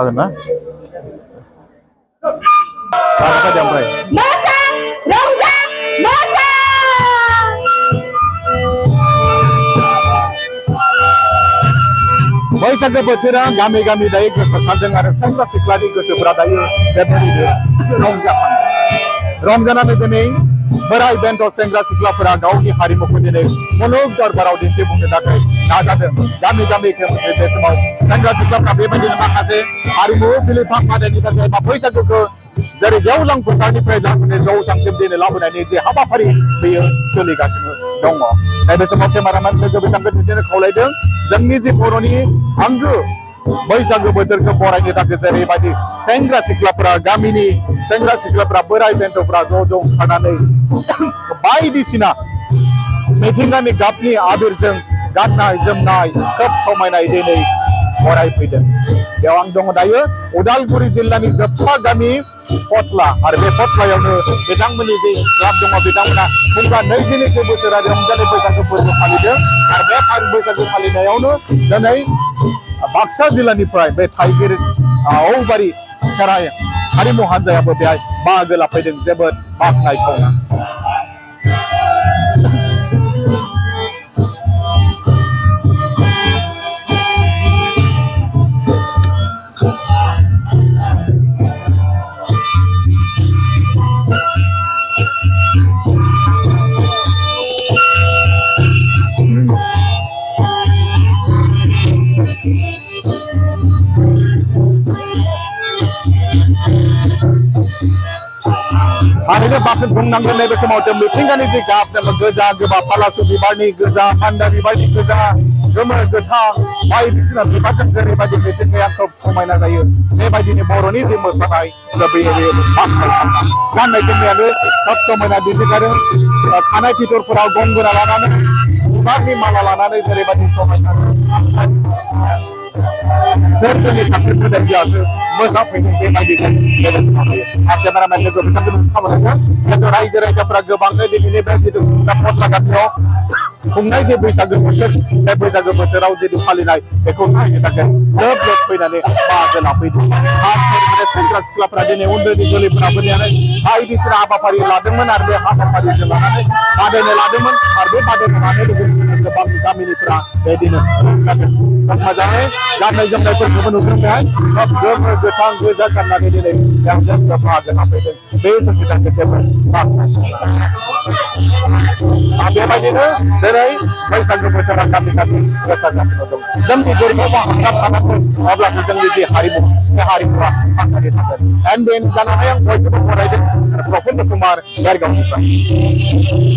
जागोन ना जागोन दे ओमफ्राय बैसागो बोथोरा गामि गामि दायो गोसारखांदों आरो सेंग्रा सिख्लानि गोसोफोरा दायो बेबायदिनो रंजानानै दिनै बोराय बेन्थ सेंग्रा सिख्लाफोरा गावनि हारिमुखौ दिनै मुलुग दरबाराव दिन्थिफुंनो थाखाय नाजादों गामि गामि बे समाव सेंग्रा सिख्लाफ्रा बेबायदिनो माखासे हारिमु बिलिफां बादायनि थाखाय बा बैसागोखौ जेरै गेवलां फोथारनिफ्राय लाबोनानै जौसांसिम दिनै लाबोनायनि जे हाबाफारि बेयो सोलिगासिनो दङ बे समाव केमेरामेन लोगो बिथांखौ बिदिनो खावलायदों जोंनि जे बर'नि आंगो बैसागो बोथोरखौ बरायनो थाखाय जेरैबायदि सेंग्रा सिख्लाफोरा गामिनि सेंग्रा सिख्लाफोरा बोराय बेन्थ'फ्रा ज' ओंखारनानै बायदिसिना मिथिंगानि गाबनि आबिरजों गाननाय जोमनाय खोब समायनाय दिनै बरायफैदों बेयाव आं दङ दायो उदालगुरि जिल्लानि जोबथा गामि फथला आरो बे फथलायावनो बिथांमोननि जे क्लाब दङ बिथांमोना फुंजा 22 बोसोरारि रंजालि बैसागो फोरबो फालिदों आरो बे बैसागो फालिनायावनो दिनै बाक्सा जिल्लानिफ्राय बे थाइगिर औबारि खेराइ हारिमु हान्जायाबो बेहाय बाहागो लाफैदों जोबोद बाख्नायथावना थारैनो बाख्रि बुंनांगोन नैबे समाव मिथिंगानि जे गाब गोजा गोबा फालासु बिबारनि गोजा फान्दा बिबारनि गोजा गोमो गोथां बायदिसिना बिबारजों जेरैबायदि मिथिंगाया खोब समायना जायो बेबायदिनो बर'नि जे मोसानाय बेयो बाख्नायथावना गाननाय जोमनायानो खोब समायना दिन्थिखादों खानाय फिथरफोराव गंगोना लानानै बिबारनि माला लानानै जेरैबायदि समायना सोरगोनि सासे मोदायजोआसो मोजां फैदों बेबायदि केमेरामेन लोगो बिथांखौ खालामदों रायजो राजाफोरा गोबाङै दिनैनि बे जिथु फथला गामियाव खुंनाय जे बैसागो बोथोर बे बैसागो बोथोराव जिथु फालिनाय बेखौ नायनो थाखाय जोब फैनानै बाहागो लाफैदों सेंग्रा सिख्लाफोरा दिनै उन्दैनि जोलैफोरा फैनानै बायदिसिना हाबाफारि लादोंमोन आरो बे हाबाफारिखौ लानानै बादायनाय लादोंमोन आरो बे बादायनाय लानानै गोबां गामिनिफ्रा बेदिनो मोजाङै गाननाय जोमनायफोरखौबो नुदों बेहाय गोमो गोथां गोजा गाननानै दिनै बाहागो लाफैदों बे जोंनि थाखाय जोबोद बेबायदिनो दिनै बैसागो बोथोरा गामि गामि गोसारगासिनो दं जोंनि गोरबोआव हाबना थानांगोन अब्लासो जोंनि जे हारिमु बे हारिमुवा थांनानै थागोन एन्ड जानानै आं बयखौबो बरायदों प्रफुल्ल कुमार बेरगावनिफ्राय